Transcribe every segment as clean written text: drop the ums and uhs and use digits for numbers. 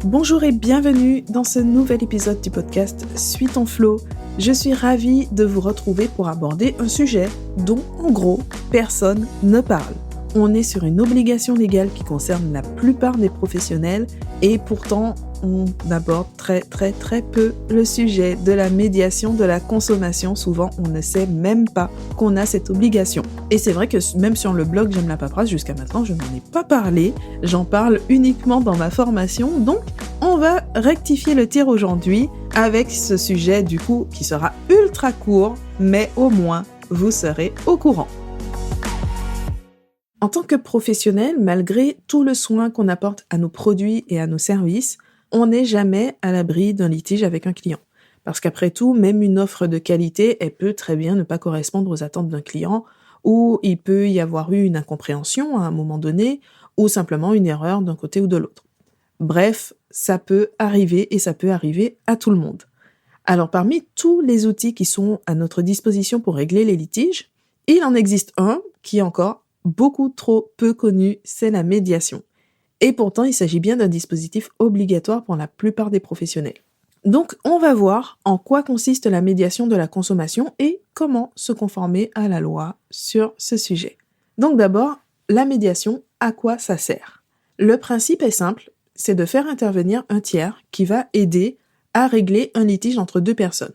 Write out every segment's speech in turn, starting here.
Bonjour et bienvenue dans ce nouvel épisode du podcast Suis ton flow. Je suis ravie de vous retrouver pour aborder un sujet dont, en gros, personne ne parle. On est sur une obligation légale qui concerne la plupart des professionnels et pourtant, on aborde très peu le sujet de la médiation de la consommation. Souvent, on ne sait même pas qu'on a cette obligation. Et c'est vrai que même sur le blog J'aime la paperasse, jusqu'à maintenant, je n'en ai pas parlé. J'en parle uniquement dans ma formation. Donc, on va rectifier le tir aujourd'hui avec ce sujet, du coup, qui sera ultra court, mais au moins, vous serez au courant. En tant que professionnel, malgré tout le soin qu'on apporte à nos produits et à nos services, on n'est jamais à l'abri d'un litige avec un client. Parce qu'après tout, même une offre de qualité, elle peut très bien ne pas correspondre aux attentes d'un client, ou il peut y avoir eu une incompréhension à un moment donné, ou simplement une erreur d'un côté ou de l'autre. Bref, ça peut arriver et ça peut arriver à tout le monde. Alors parmi tous les outils qui sont à notre disposition pour régler les litiges, il en existe un qui est encore beaucoup trop peu connu, c'est la médiation. Et pourtant, il s'agit bien d'un dispositif obligatoire pour la plupart des professionnels. Donc, on va voir en quoi consiste la médiation de la consommation et comment se conformer à la loi sur ce sujet. Donc d'abord, la médiation, à quoi ça sert ? Le principe est simple, c'est de faire intervenir un tiers qui va aider à régler un litige entre deux personnes.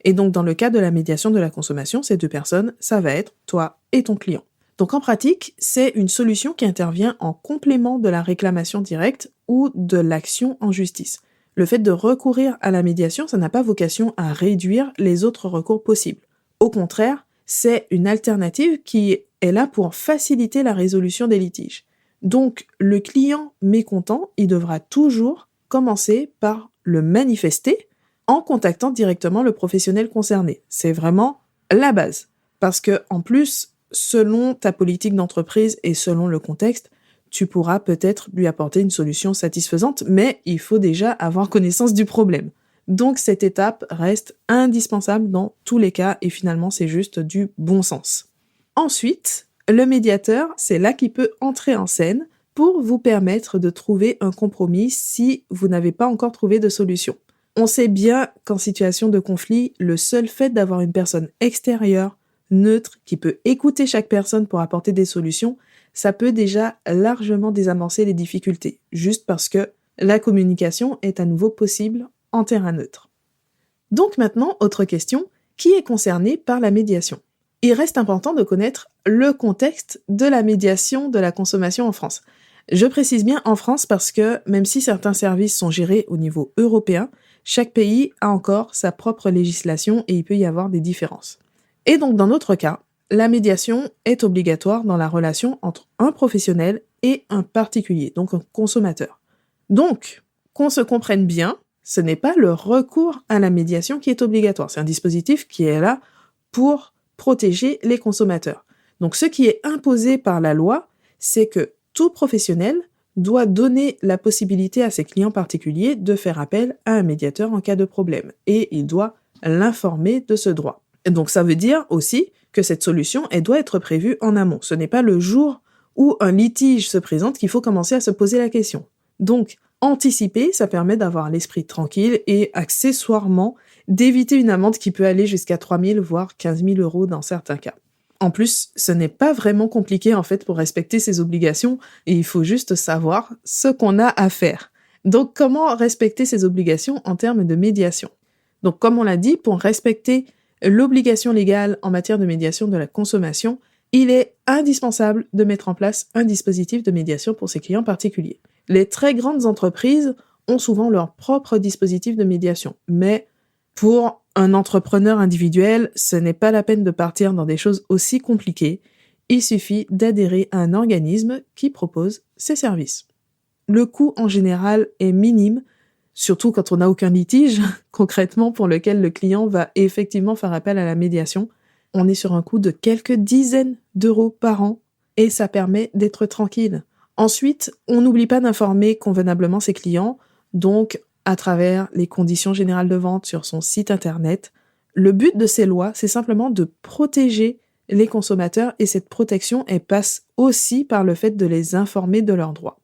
Et donc, dans le cas de la médiation de la consommation, ces deux personnes, ça va être toi et ton client. Donc en pratique, c'est une solution qui intervient en complément de la réclamation directe ou de l'action en justice. Le fait de recourir à la médiation, ça n'a pas vocation à réduire les autres recours possibles. Au contraire, c'est une alternative qui est là pour faciliter la résolution des litiges. Donc le client mécontent, il devra toujours commencer par le manifester en contactant directement le professionnel concerné. C'est vraiment la base. Parce que en plus, selon ta politique d'entreprise et selon le contexte, tu pourras peut-être lui apporter une solution satisfaisante, mais il faut déjà avoir connaissance du problème. Donc cette étape reste indispensable dans tous les cas et finalement c'est juste du bon sens. Ensuite, le médiateur, c'est là qu'il peut entrer en scène pour vous permettre de trouver un compromis si vous n'avez pas encore trouvé de solution. On sait bien qu'en situation de conflit, le seul fait d'avoir une personne extérieure neutre, qui peut écouter chaque personne pour apporter des solutions, ça peut déjà largement désamorcer les difficultés, juste parce que la communication est à nouveau possible en terrain neutre. Donc maintenant, autre question, qui est concerné par la médiation ? Il reste important de connaître le contexte de la médiation de la consommation en France. Je précise bien en France parce que même si certains services sont gérés au niveau européen, chaque pays a encore sa propre législation et il peut y avoir des différences. Et donc, dans notre cas, la médiation est obligatoire dans la relation entre un professionnel et un particulier, donc un consommateur. Donc, qu'on se comprenne bien, ce n'est pas le recours à la médiation qui est obligatoire. C'est un dispositif qui est là pour protéger les consommateurs. Donc, ce qui est imposé par la loi, c'est que tout professionnel doit donner la possibilité à ses clients particuliers de faire appel à un médiateur en cas de problème. Et il doit l'informer de ce droit. Donc ça veut dire aussi que cette solution, elle doit être prévue en amont. Ce n'est pas le jour où un litige se présente qu'il faut commencer à se poser la question. Donc, anticiper, ça permet d'avoir l'esprit tranquille et accessoirement d'éviter une amende qui peut aller jusqu'à 3 000 voire 15 000 € dans certains cas. En plus, ce n'est pas vraiment compliqué en fait pour respecter ces obligations et il faut juste savoir ce qu'on a à faire. Donc, comment respecter ces obligations en termes de médiation ? Donc, comme on l'a dit, pour respecter l'obligation légale en matière de médiation de la consommation, il est indispensable de mettre en place un dispositif de médiation pour ses clients particuliers. Les très grandes entreprises ont souvent leur propre dispositif de médiation, mais pour un entrepreneur individuel, ce n'est pas la peine de partir dans des choses aussi compliquées. Il suffit d'adhérer à un organisme qui propose ses services. Le coût en général est minime, surtout quand on n'a aucun litige, concrètement, pour lequel le client va effectivement faire appel à la médiation. On est sur un coût de quelques dizaines d'euros par an et ça permet d'être tranquille. Ensuite, on n'oublie pas d'informer convenablement ses clients, donc à travers les conditions générales de vente sur son site internet. Le but de ces lois, c'est simplement de protéger les consommateurs et cette protection, elle passe aussi par le fait de les informer de leurs droits.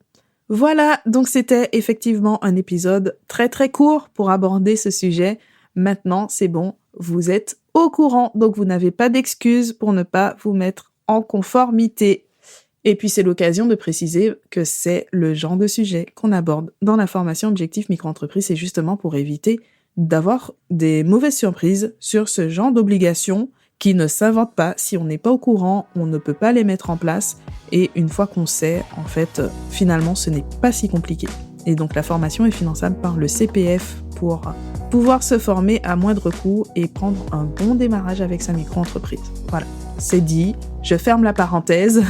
Voilà, donc c'était effectivement un épisode très très court pour aborder ce sujet. Maintenant, c'est bon, vous êtes au courant, donc vous n'avez pas d'excuses pour ne pas vous mettre en conformité. Et puis c'est l'occasion de préciser que c'est le genre de sujet qu'on aborde dans la formation Objectif Micro-entreprise, c'est justement pour éviter d'avoir des mauvaises surprises sur ce genre d'obligations qui ne s'inventent pas. Si on n'est pas au courant, on ne peut pas les mettre en place. Et une fois qu'on sait, en fait, finalement, ce n'est pas si compliqué. Et donc la formation est finançable par le CPF pour pouvoir se former à moindre coût et prendre un bon démarrage avec sa micro-entreprise. Voilà, c'est dit, je ferme la parenthèse.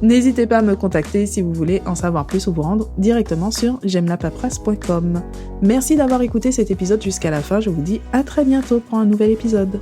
N'hésitez pas à me contacter si vous voulez en savoir plus ou vous rendre directement sur j'aimelapaperasse.com. Merci d'avoir écouté cet épisode jusqu'à la fin, je vous dis à très bientôt pour un nouvel épisode.